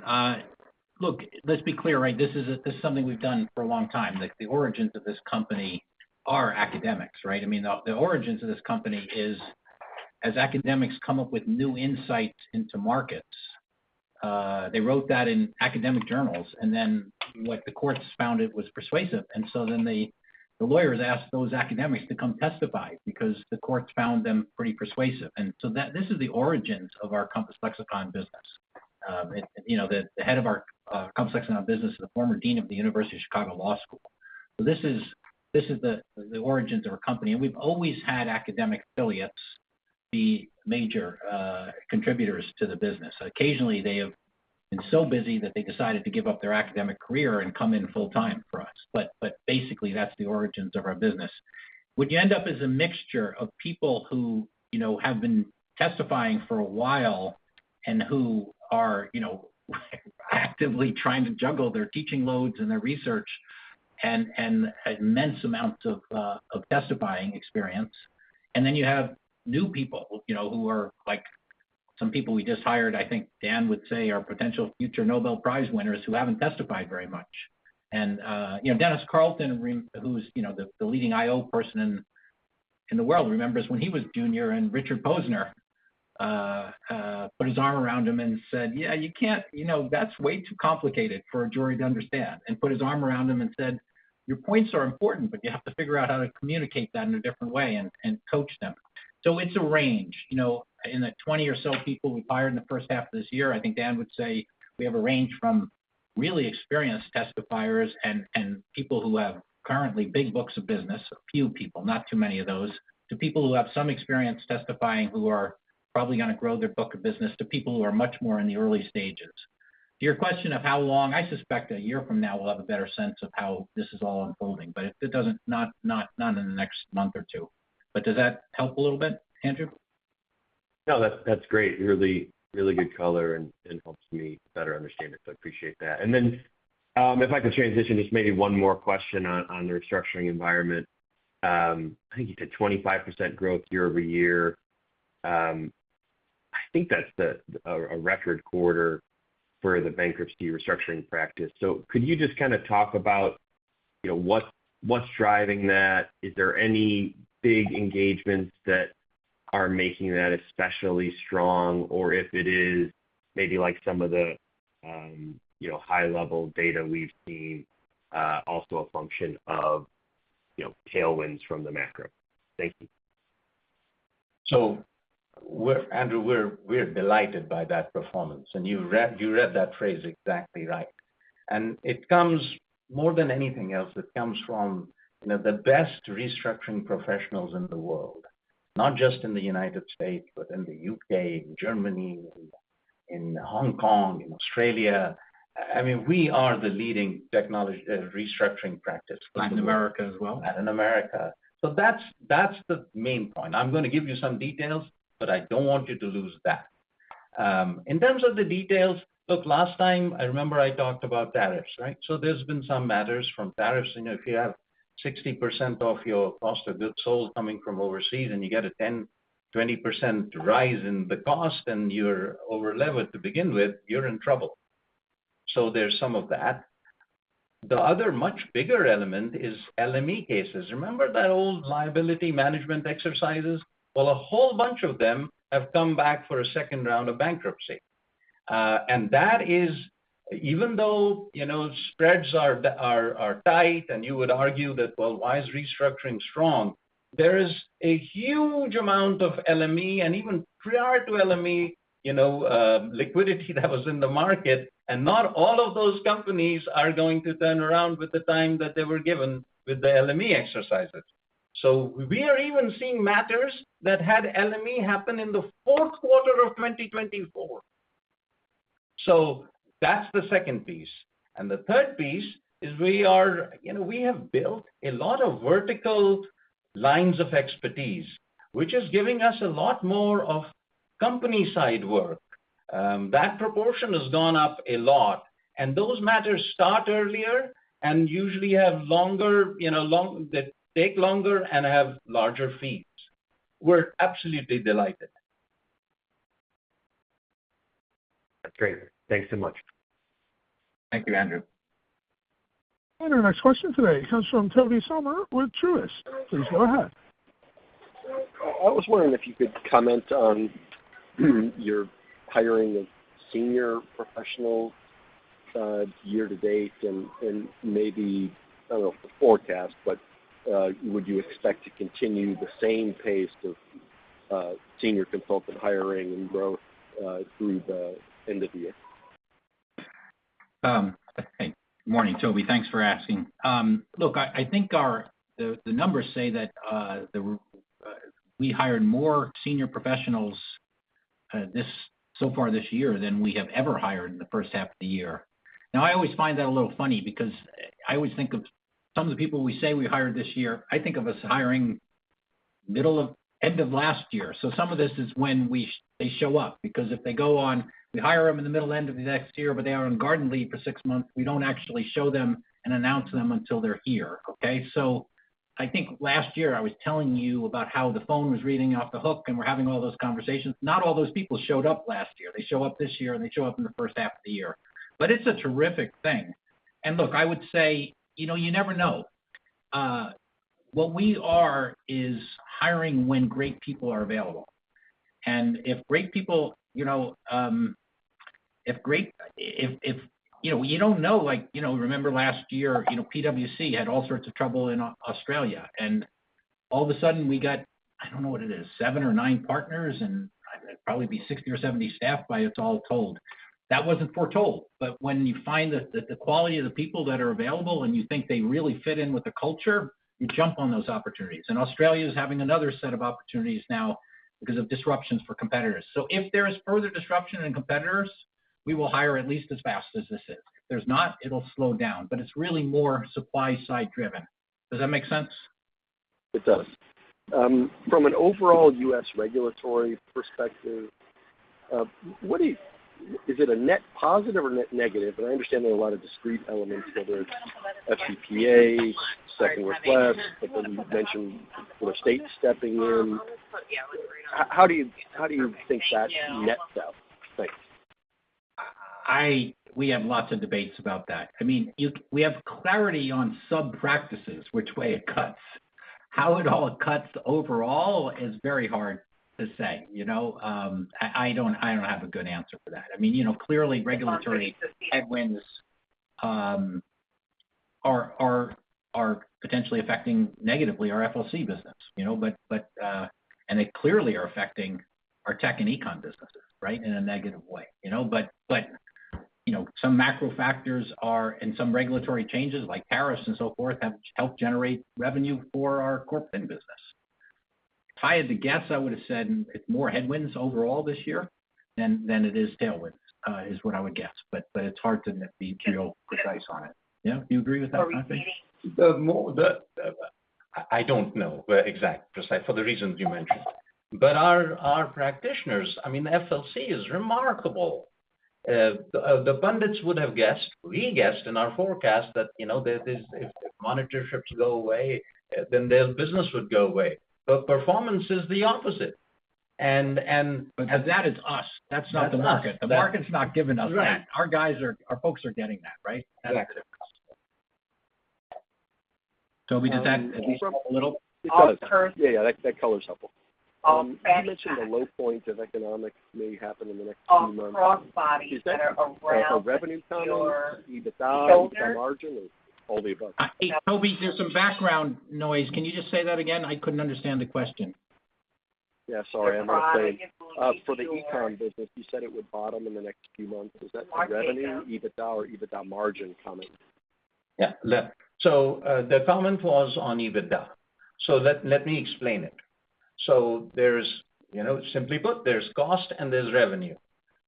Look, let's be clear, right? This is something we've done for a long time. Like the origins of this company are academics, right? I mean, the origins of this company is as academics come up with new insights into markets. They wrote that in academic journals, and then what the courts found it was persuasive, and so then the lawyers asked those academics to come testify because the courts found them pretty persuasive, and so this is the origins of our Compass Lexicon business. The head of our Compass Lexicon business is the former dean of the University of Chicago Law School. So this is the origins of our company, and we've always had academic affiliates be major contributors to the business. Occasionally, they have been so busy that they decided to give up their academic career and come in full time for us. But basically, that's the origins of our business. What you end up is a mixture of people who have been testifying for a while and who are actively trying to juggle their teaching loads and their research and immense amounts of testifying experience. And then you have new people, who are like some people we just hired, I think Dan would say are potential future Nobel Prize winners who haven't testified very much. And, Dennis Carlton, who's, the leading IO person in the world, remembers when he was junior and Richard Posner put his arm around him and said, yeah, you can't, that's way too complicated for a jury to understand, and put his arm around him and said, your points are important, but you have to figure out how to communicate that in a different way and coach them. So it's a range, in the 20 or so people we've hired in the first half of this year, I think Dan would say we have a range from really experienced testifiers and people who have currently big books of business, a few people, not too many of those, to people who have some experience testifying who are probably going to grow their book of business, to people who are much more in the early stages. your question of how long, I suspect a year from now we'll have a better sense of how this is all unfolding. But it doesn't, not in the next month or two. But does that help a little bit, Andrew? No, that's great. Really, really good color and helps me better understand it. So I appreciate that. And then if I could transition, just maybe one more question on the restructuring environment. I think you said 25% growth year over year. I think that's a record quarter for the bankruptcy restructuring practice. So could you just kind of talk about, what's driving that? Is there any big engagements that are making that especially strong, or if it is maybe like some of the high-level data we've seen, also a function of tailwinds from the macro? Thank you. So, Andrew, we're delighted by that performance, and you read that phrase exactly right. And it comes more than anything else. It comes from the best restructuring professionals in the world, not just in the United States, but in the UK, in Germany, in Hong Kong, in Australia. I mean, we are the leading technology restructuring practice. Latin America as well. Latin America. So that's the main point. I'm going to give you some details, but I don't want you to lose that. In terms of the details, look, last time I remember I talked about tariffs, right? So there's been some matters from tariffs. If you have 60% of your cost of goods sold coming from overseas and you get a 10-20% rise in the cost and you're over-levered to begin with, you're in trouble. So there's some of that. The other much bigger element is LME cases. Remember that old liability management exercises? Well, a whole bunch of them have come back for a second round of bankruptcy. And that is, even though, spreads are tight and you would argue that, well, why is restructuring strong? There is a huge amount of LME and even prior to LME, liquidity that was in the market. And not all of those companies are going to turn around with the time that they were given with the LME exercises. So we are even seeing matters that had LME happen in the fourth quarter of 2024. So that's the second piece. And the third piece is we have built a lot of vertical lines of expertise, which is giving us a lot more of company side work. That proportion has gone up a lot. And those matters start earlier and usually have longer, they take longer and have larger fees. We're absolutely delighted. That's great. Thanks so much. Thank you, Andrew. And our next question today comes from Toby Sommer with Truist. Please go ahead. I was wondering if you could comment on your hiring of senior professionals year to date and maybe, I don't know if the forecast, but would you expect to continue the same pace of senior consultant hiring and growth through the end of the year? Hey, good morning, Toby. Thanks for asking. Look, I think the numbers say that we hired more senior professionals so far this year than we have ever hired in the first half of the year. Now, I always find that a little funny because I always think of some of the people we say we hired this year. I think of us hiring end of last year. So some of this is when they show up, because if they go on, we hire them in the middle end of the next year, but they are on garden leave for 6 months. We don't actually show them and announce them until they're here. Okay, so I think last year I was telling you about how the phone was reading off the hook and we're having all those conversations. Not all those people showed up last year. They show up this year and they show up in the first half of the year. But it's a terrific thing. And look, I would say, you never know. What we are is hiring when great people are available. And if great people, you don't know, remember last year, PwC had all sorts of trouble in Australia. And all of a sudden we got, I don't know what it is, 7 or 9 partners and it'd probably be 60 or 70 staff by it's all told. That wasn't foretold. But when you find that the quality of the people that are available and you think they really fit in with the culture, you jump on those opportunities. And Australia is having another set of opportunities now because of disruptions for competitors. So if there is further disruption in competitors, we will hire at least as fast as this is. If there's not, it'll slow down, but it's really more supply side driven. Does that make sense? It does. From an overall U.S. regulatory perspective, is it a net positive or net negative? And I understand there are a lot of discrete elements, whether it's FCPA, second request, but then you mentioned states stepping in. How do you think that nets out? Thanks. We have lots of debates about that. I mean, we have clarity on sub practices, which way it cuts. How it all cuts overall is very hard to say. I don't have a good answer for that. I mean, clearly regulatory headwinds are potentially affecting negatively our FLC business. And they clearly are affecting our tech and econ businesses, right, in a negative way. But some macro factors and some regulatory changes like tariffs and so forth have helped generate revenue for our corp fin business. If I had to guess, I would have said it's more headwinds overall this year than it is tailwinds, is what I would guess. But it's hard to be real precise on it. Yeah, do you agree with that, I think? I don't know precise for the reasons you mentioned. But our practitioners, I mean, FLC is remarkable. The pundits would have guessed, we guessed in our forecast that, if monitorships go away, then their business would go away. But performance is the opposite. But that is us. That's not the market. The market's not giving us that. Our folks are getting that, right? Exactly. Toby, does that at least a little? It does. Yeah, that color's helpful. You mentioned the low point of economics may happen in the next few months. Is that a revenue comment, EBITDA margin, or all the above? Hey, Toby, there's some background noise. Can you just say that again? I couldn't understand the question. Yeah, sorry, I'm not saying. For the econ business, you said it would bottom in the next few months. Is that a revenue, EBITDA, or EBITDA margin comment? Yeah. So the comment was on EBITDA. So let me explain it. So there's, simply put, there's cost and there's revenue,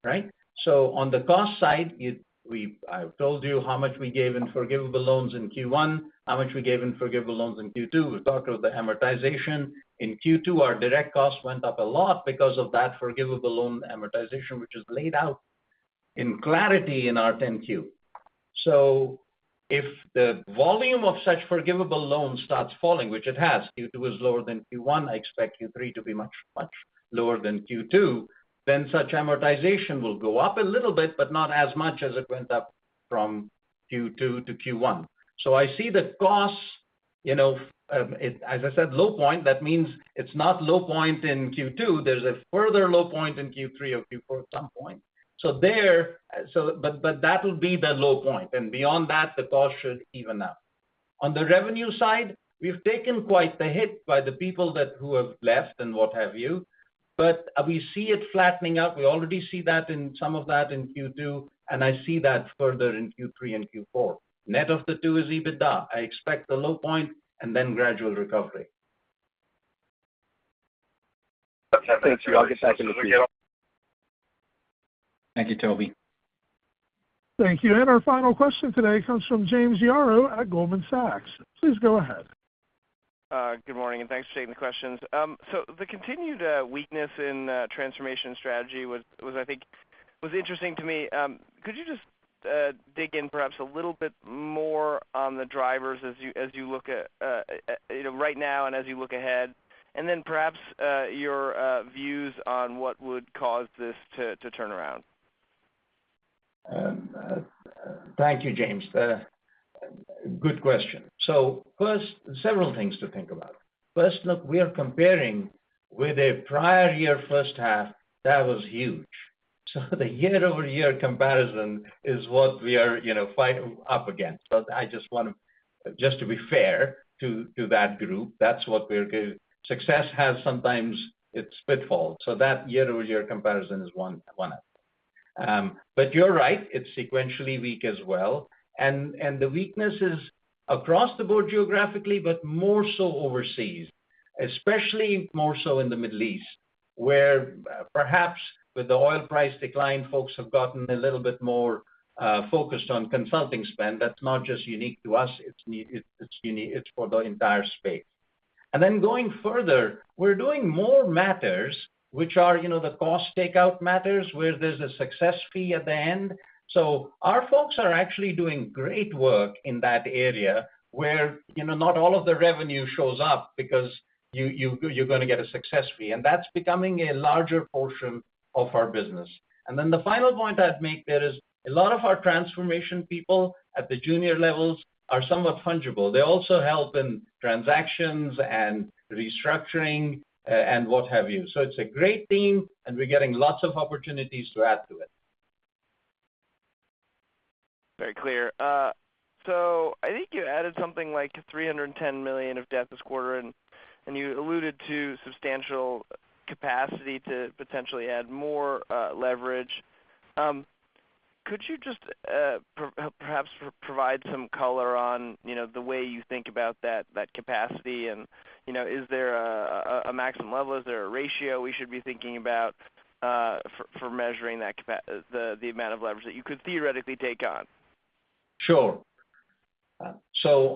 right? So on the cost side, I've told you how much we gave in forgivable loans in Q1, how much we gave in forgivable loans in Q2. We've talked about the amortization. In Q2, our direct costs went up a lot because of that forgivable loan amortization, which is laid out in clarity in our 10Q. So if the volume of such forgivable loans starts falling, which it has, Q2 is lower than Q1, I expect Q3 to be much, much lower than Q2, then such amortization will go up a little bit, but not as much as it went up from Q2 to Q1. So I see the costs, as I said, low point, that means it's not low point in Q2, there's a further low point in Q3 or Q4 at some point. But that will be the low point, and beyond that, the cost should even out. On the revenue side, we've taken quite the hit by the people who have left and what have you, but we see it flattening out. We already see that in some of that in Q2, and I see that further in Q3 and Q4. Net of the two is EBITDA. I expect the low point and then gradual recovery. Thank you. I'll get back in the queue. Thank you, Toby. Thank you. And our final question today comes from James Yarrow at Goldman Sachs. Please go ahead. Good morning, and thanks for taking the questions. So the continued weakness in transformation strategy was interesting to me. Could you just dig in perhaps a little bit more on the drivers as you look at right now and as you look ahead, and then perhaps your views on what would cause this to turn around? Thank you, James. Good question. So first, several things to think about. First, look, we are comparing with a prior year first half that was huge. So the year-over-year comparison is what we are, fighting up against. So I just want to be fair to that group. That's what we're good. Success has sometimes its pitfalls. So that year-over-year comparison is one. But you're right, it's sequentially weak as well. And the weakness is across the board geographically, but more so overseas, especially more so in the Middle East, where perhaps with the oil price decline, folks have gotten a little bit more focused on consulting spend. That's not just unique to us. It's for the entire space. And then going further, we're doing more matters, which are, the cost takeout matters where there's a success fee at the end. So our folks are actually doing great work in that area where, not all of the revenue shows up because you're going to get a success fee. And that's becoming a larger portion of our business. And then the final point I'd make there is a lot of our transformation people at the junior levels are somewhat fungible. They also help in transactions and restructuring and what have you. So it's a great team, and we're getting lots of opportunities to add to it. Very clear. So I think you added something like $310 million of debt this quarter, and you alluded to substantial capacity to potentially add more leverage. Could you just perhaps provide some color on, the way you think about that capacity, and, is there a maximum level? Is there a ratio we should be thinking about for measuring that the amount of leverage that you could theoretically take on? Sure. So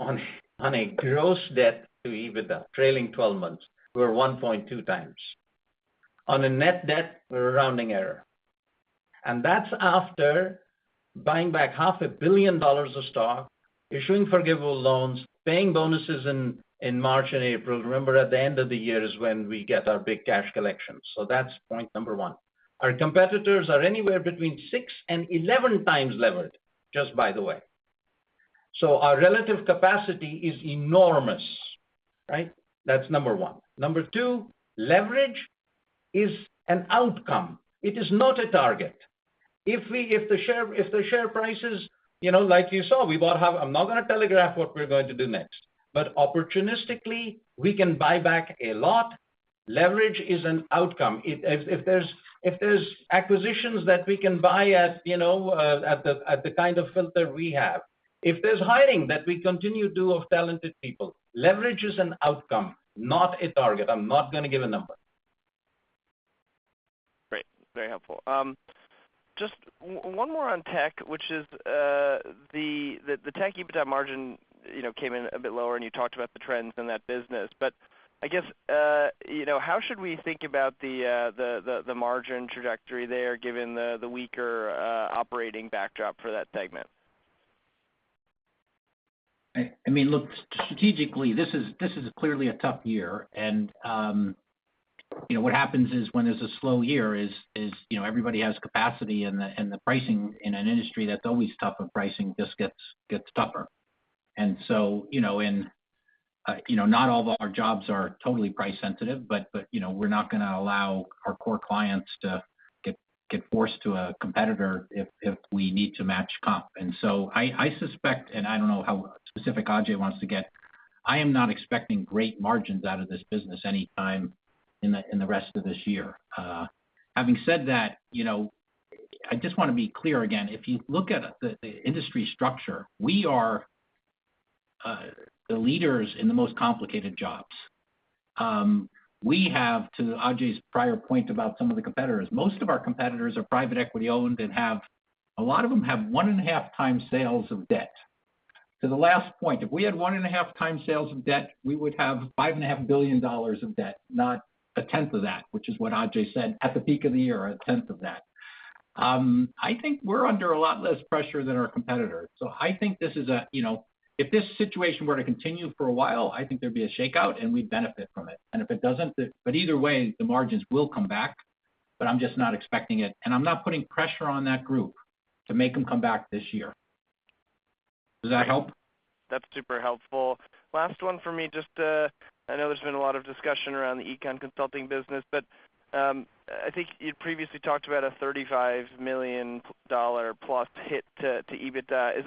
on a gross debt to EBITDA, trailing 12 months, we're 1.2 times. On a net debt, we're a rounding error. And that's after buying back $500 million of stock, issuing forgivable loans, paying bonuses in March and April. Remember, at the end of the year is when we get our big cash collections. So that's point number one. Our competitors are anywhere between 6 and 11 times levered, just by the way. So our relative capacity is enormous, right? That's number one. Number two, leverage is an outcome. It is not a target. If the share prices, like you saw, I'm not going to telegraph what we're going to do next, but opportunistically, we can buy back a lot. Leverage is an outcome. If there's acquisitions that we can buy at the kind of filter we have, if there's hiring that we continue to do of talented people, leverage is an outcome, not a target. I'm not going to give a number. Great, very helpful. Just one more on tech, which is the tech EBITDA margin, came in a bit lower, and you talked about the trends in that business. But I guess how should we think about the margin trajectory there, given the weaker operating backdrop for that segment? I mean, look, strategically, this is clearly a tough year, and what happens is when there's a slow year is everybody has capacity, and the pricing in an industry that's always tough, and pricing just gets tougher. And so not all of our jobs are totally price sensitive, but we're not going to allow our core clients to get forced to a competitor if we need to match comp. And so I suspect, and I don't know how specific Ajay wants to get, I am not expecting great margins out of this business anytime in the rest of this year. Having said that, I just want to be clear again. If you look at the industry structure, we are the leaders in the most complicated jobs. We have, to Ajay's prior point about some of the competitors, most of our competitors are private equity owned and a lot of them have 1.5 times sales of debt. To the last point, if we had 1.5 times sales of debt, we would have $5.5 billion of debt, not a tenth of that, which is what Ajay said at the peak of the year, a tenth of that. I think we're under a lot less pressure than our competitors. So I think this is if this situation were to continue for a while, I think there'd be a shakeout and we'd benefit from it. And if it doesn't, but either way, the margins will come back, but I'm just not expecting it. And I'm not putting pressure on that group to make them come back this year. Does that help? That's super helpful. Last one for me, just I know there's been a lot of discussion around the econ consulting business, but I think you previously talked about a $35 million plus hit to EBITDA. Is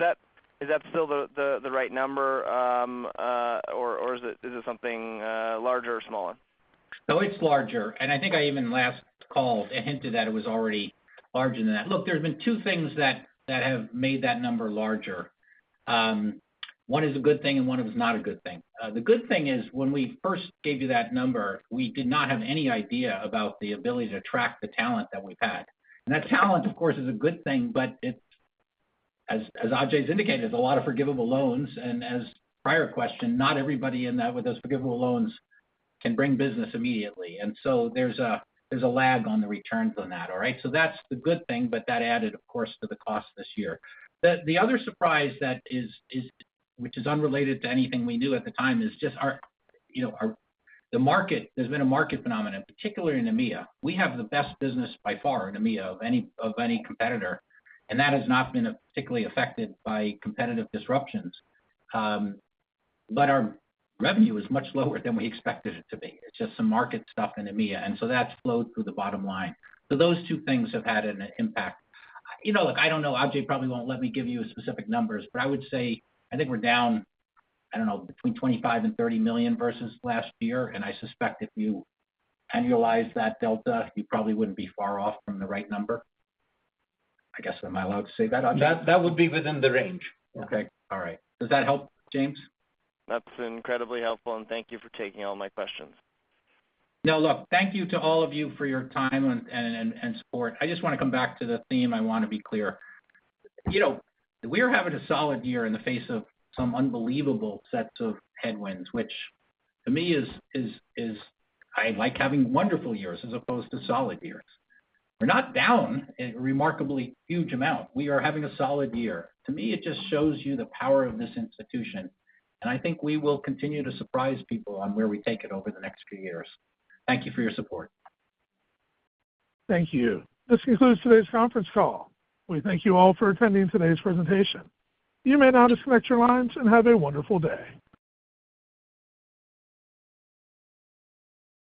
that still the right number, or is it something larger or smaller? No, it's larger, and I think I even last call hinted that it was already larger than that. Look, there's been two things that have made that number larger. one is a good thing and one is not a good thing. The good thing is when we first gave you that number, we did not have any idea about the ability to attract the talent that we've had. And that talent, of course, is a good thing, but it's, as Ajay's indicated, there's a lot of forgivable loans. And as prior question, not everybody in that with those forgivable loans can bring business immediately. And so there's a lag on the returns on that, all right? So that's the good thing, but that added, of course, to the cost this year. The other surprise that is which is unrelated to anything we knew at the time, is just the market. There's been a market phenomenon, particularly in EMEA. We have the best business by far in EMEA of any competitor, and that has not been particularly affected by competitive disruptions. But our revenue is much lower than we expected it to be. It's just some market stuff in EMEA, and so that's flowed through the bottom line. So those two things have had an impact. Look, I don't know. Ajay probably won't let me give you specific numbers, but I would say I think we're down, I don't know, between 25 and 30 million versus last year, and I suspect if you annualize that delta, you probably wouldn't be far off from the right number. I guess, am I allowed to say that, Ajay? That would be within the range. Okay, all right. Does that help, James? That's incredibly helpful, and thank you for taking all my questions. No, look, thank you to all of you for your time and support. I just want to come back to the theme. I want to be clear. We're having a solid year in the face of some unbelievable sets of headwinds, which to me is I like having wonderful years as opposed to solid years. We're not down a remarkably huge amount. We are having a solid year. To me, it just shows you the power of this institution. And I think we will continue to surprise people on where we take it over the next few years. Thank you for your support. Thank you. This concludes today's conference call. We thank you all for attending today's presentation. You may now disconnect your lines and have a wonderful day.